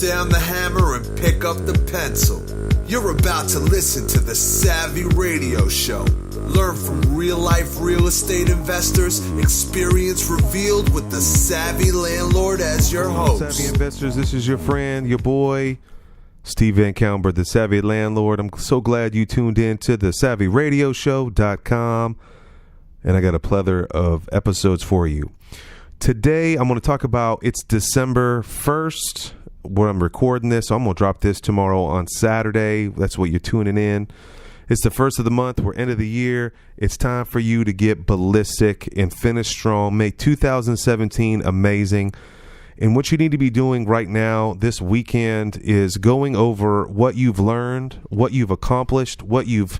down the hammer and pick up the pencil. You're about to listen to The Savvy Radio Show. Learn from real-life real estate investors, experience revealed with the Savvy Landlord as your host. Savvy investors, this is your friend, your boy, Steve VanCauwenbergh, the Savvy Landlord. I'm so glad you tuned in to the SavvyRadioShow.com, and I got a plethora of episodes for you. Today, I'm going to talk about, it's December 1st, when I'm recording this, so I'm going to drop this tomorrow on Saturday. That's what you're tuning in. It's the first of the month. We're end of the year. It's time for you to get ballistic and finish strong. Make 2017 amazing. And what you need to be doing right now, this weekend, is going over what you've learned, what you've accomplished, what you've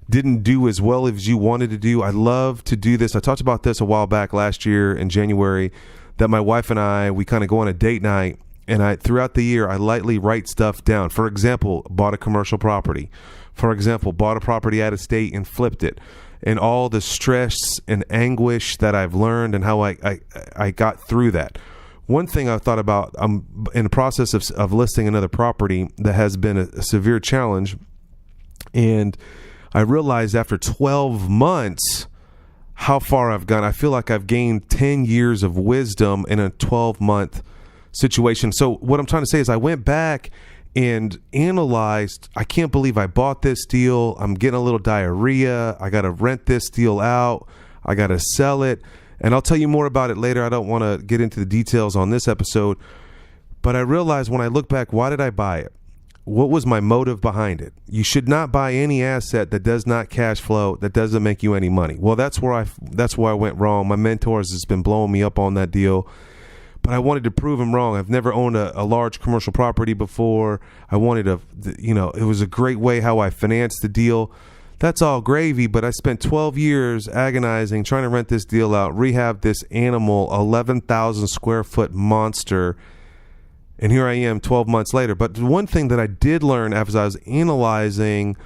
didn't do as well as you wanted to do. I love to do this. I talked about this a while back last year in January, that my wife and I, we kind of go on a date night, and throughout the year, I lightly write stuff down. For example, bought a commercial property. For example, bought a property out of state and flipped it. And all the stress and anguish that I've learned and how I got through that. One thing I thought about, I'm in the process of listing another property that has been a severe challenge. And I realized after 12 months how far I've gone. I feel like I've gained 10 years of wisdom in a 12-month situation. So what I'm trying to say is I went back and analyzed, I can't believe I bought this deal. I'm getting a little diarrhea. I got to rent this deal out. I got to sell it. And I'll tell you more about it later. I don't want to get into the details on this episode. But I realized when I look back, why did I buy it? What was my motive behind it? You should not buy any asset that does not cash flow, that doesn't make you any money. Well, that's where I went wrong. My mentors has been blowing me up on that deal. But I wanted to prove him wrong. I've never owned a large commercial property before. I wanted it was a great way how I financed the deal. That's all gravy, but I spent 12 years agonizing, trying to rent this deal out, rehab this animal, 11,000 square foot monster. And here I am 12 months later. But the one thing that I did learn as I was analyzing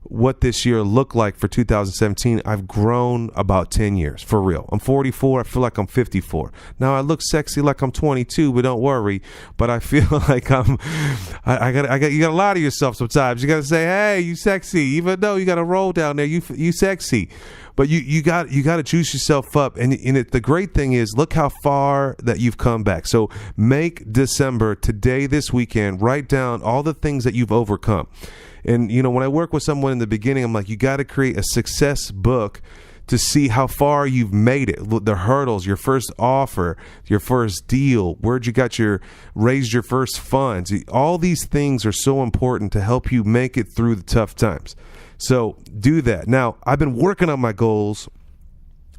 what this year looked like for 2017, I've grown about 10 years, for real. I'm 44. I feel like I'm 54. Now I look sexy like I'm 22, but don't worry. But I feel like you got to lie to yourself sometimes. You got to say, hey, you sexy, even though you got to roll down there, you sexy. But you got to juice yourself up. And the great thing is, look how far that you've come back. So make December, today, this weekend, write down all the things that you've overcome. And, when I work with someone in the beginning, I'm like, you got to create a success book to see how far you've made it. The hurdles, your first offer, your first deal, where'd you raised your first funds. All these things are so important to help you make it through the tough times. So do that. Now, I've been working on my goals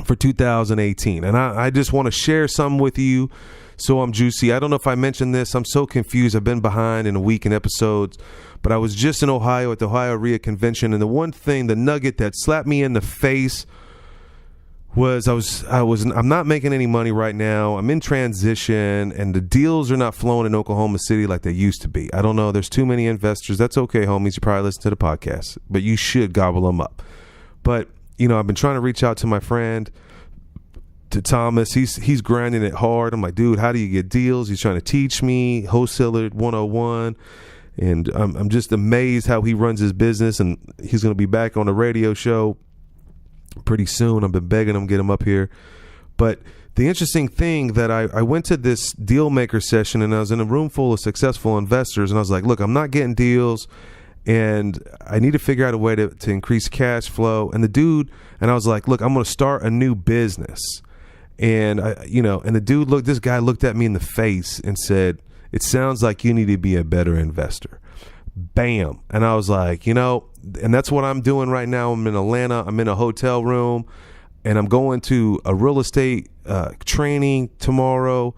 for 2018, and I just want to share some with you. So I'm juicy. I don't know if I mentioned this. I'm so confused. I've been behind in a week in episodes. But I was just in Ohio at the Ohio REIA convention, and the one thing, the nugget that slapped me in the face was I'm not making any money right now. I'm in transition, and the deals are not flowing in Oklahoma City like they used to be. I don't know. There's too many investors. That's okay, homies. You probably listen to the podcast, but you should gobble them up. But, I've been trying to reach out to my friend, to Thomas. He's grinding it hard. I'm like, dude, how do you get deals? He's trying to teach me Hoe Silat 101. And I'm just amazed how he runs his business, and he's going to be back on the radio show pretty soon. I've been begging him to get him up here. But the interesting thing that I went to this deal maker session, and I was in a room full of successful investors, and I was like, look, I'm not getting deals, and I need to figure out a way to increase cash flow. And I was like, look, I'm going to start a new business. And this guy looked at me in the face and said, it sounds like you need to be a better investor. Bam. And I was like, and that's what I'm doing right now. I'm in Atlanta. I'm in a hotel room, and I'm going to a real estate training tomorrow.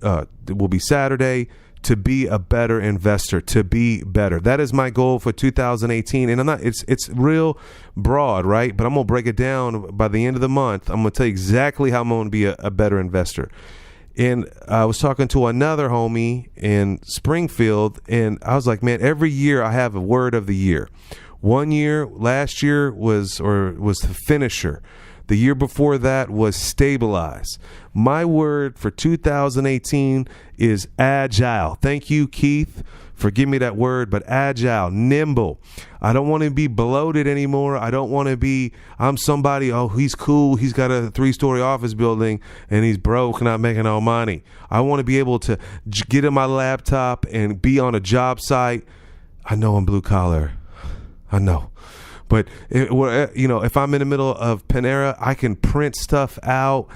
It will be Saturday, to be a better investor, to be better. That is my goal for 2018. And it's real broad, right? But I'm going to break it down by the end of the month. I'm going to tell you exactly how I'm going to be a better investor. And I was talking to another homie in Springfield, and I was like, man, every year I have a word of the year. Last year was the finisher. The year before that was stabilize. My word for 2018 is agile. Thank you, Keith, for giving me that word, but agile, nimble. I don't want to be bloated anymore. I don't want to be, I'm somebody, oh, he's cool. He's got a 3-story office building and he's broke, not making no money. I want to be able to get in my laptop and be on a job site. I know I'm blue collar. I know. But, if I'm in the middle of Panera, I can print stuff out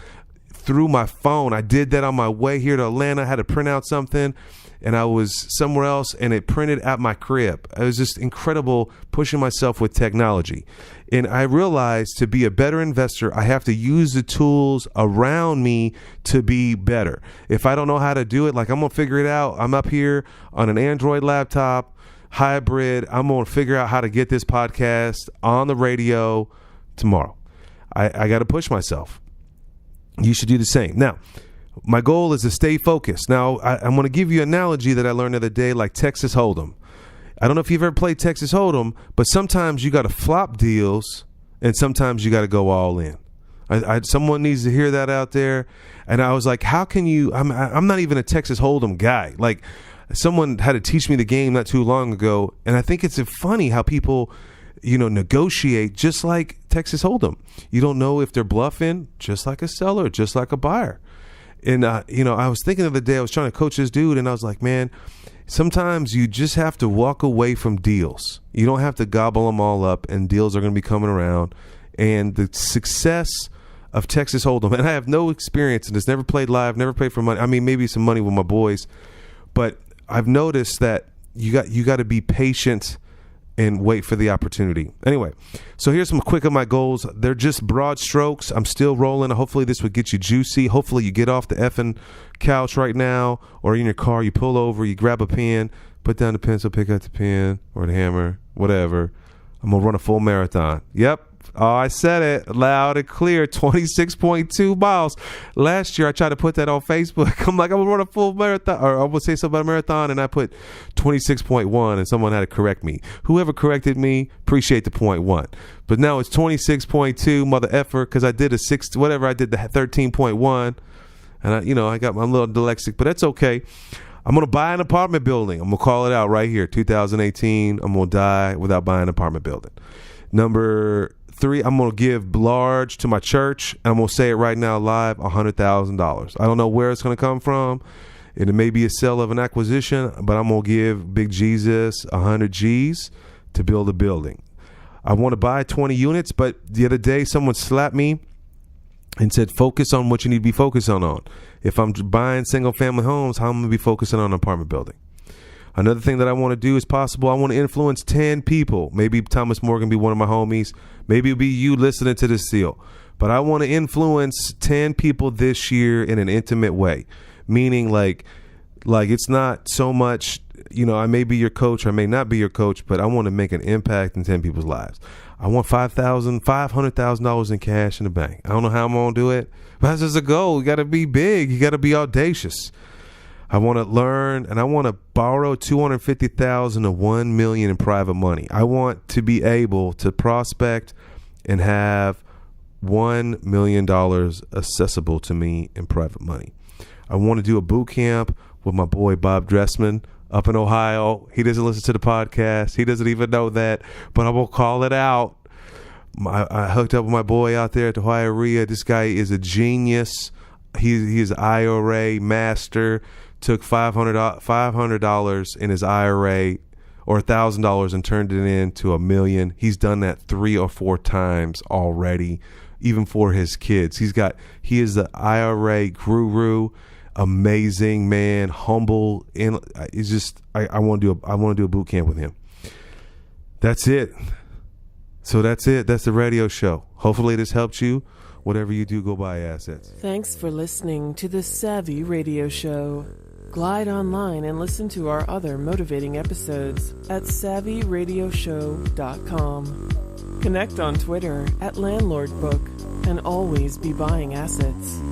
through my phone. I did that on my way here to Atlanta. I had to print out something, and I was somewhere else, and it printed at my crib. It was just incredible pushing myself with technology. And I realized to be a better investor, I have to use the tools around me to be better. If I don't know how to do it, like I'm going to figure it out. I'm up here on an Android laptop, hybrid. I'm going to figure out how to get this podcast on the radio tomorrow. I got to push myself. You should do the same. Now, my goal is to stay focused. Now, I'm going to give you an analogy that I learned the other day, like Texas Hold'em. I don't know if you've ever played Texas Hold'em, but sometimes you got to flop deals and sometimes you got to go all in. Someone needs to hear that out there. And I was like, how can you, I'm not even a Texas Hold'em guy. Like, someone had to teach me the game not too long ago, and I think it's funny how people, negotiate just like Texas Hold'em. You don't know if they're bluffing, just like a seller, just like a buyer. And, I was thinking the other day, I was trying to coach this dude, and I was like, man, sometimes you just have to walk away from deals. You don't have to gobble them all up, and deals are going to be coming around. And the success of Texas Hold'em, and I have no experience in this, never played live, never paid for money. I mean, maybe some money with my boys, but I've noticed that you got to be patient and wait for the opportunity. Anyway, so here's some quick of my goals. They're just broad strokes. I'm still rolling. Hopefully this would get you juicy. Hopefully you get off the effing couch right now, or in your car, you pull over, you grab a pen, put down the pencil, pick up the pen or the hammer, whatever. I'm going to run a full marathon. Yep. Oh, I said it loud and clear, 26.2 miles. Last year, I tried to put that on Facebook. I'm like, I'm going to run a full marathon, or I would say something about a marathon, and I put 26.1, and someone had to correct me. Whoever corrected me, appreciate the 0.1. But now it's 26.2, mother effer, because I did I did the 13.1, and I got my little dyslexic, but that's okay. I'm going to buy an apartment building. I'm going to call it out right here, 2018. I'm going to die without buying an apartment building. Number 3, I'm going to give large to my church. I'm going to say it right now live, $100,000. I don't know where it's going to come from. It may be a sale of an acquisition, but I'm going to give Big Jesus 100 G's to build a building. I want to buy 20 units, but the other day someone slapped me and said, focus on what you need to be focused on. If I'm buying single family homes, how am I going to be focusing on an apartment building? Another thing that I want to do is possible. I want to influence 10 people. Maybe Thomas Morgan be one of my homies. Maybe it'll be you listening to this deal. But I want to influence 10 people this year in an intimate way. Meaning like it's not so much, I may be your coach, I may not be your coach, but I want to make an impact in 10 people's lives. I want $500,000 in cash in the bank. I don't know how I'm going to do it, but that's just a goal. You got to be big. You got to be audacious. I want to learn, and I want to borrow $250,000 to $1 million in private money. I want to be able to prospect and have $1 million accessible to me in private money. I want to do a boot camp with my boy Bob Dressman up in Ohio. He doesn't listen to the podcast. He doesn't even know that, but I'm going to call it out. I hooked up with my boy out there at the Ohio RIA. This guy is a genius. He's IRA master. Took $500 in his IRA or $1,000 and turned it into $1 million. He's done that 3 or 4 times already, even for his kids. He is the IRA guru, amazing man, humble. And it's just I want to do a boot camp with him. That's it. So that's it. That's the radio show. Hopefully this helped you. Whatever you do, go buy assets. Thanks for listening to the Savvy Radio Show. Glide online and listen to our other motivating episodes at SavvyRadioShow.com. Connect on Twitter at LandlordBook and always be buying assets.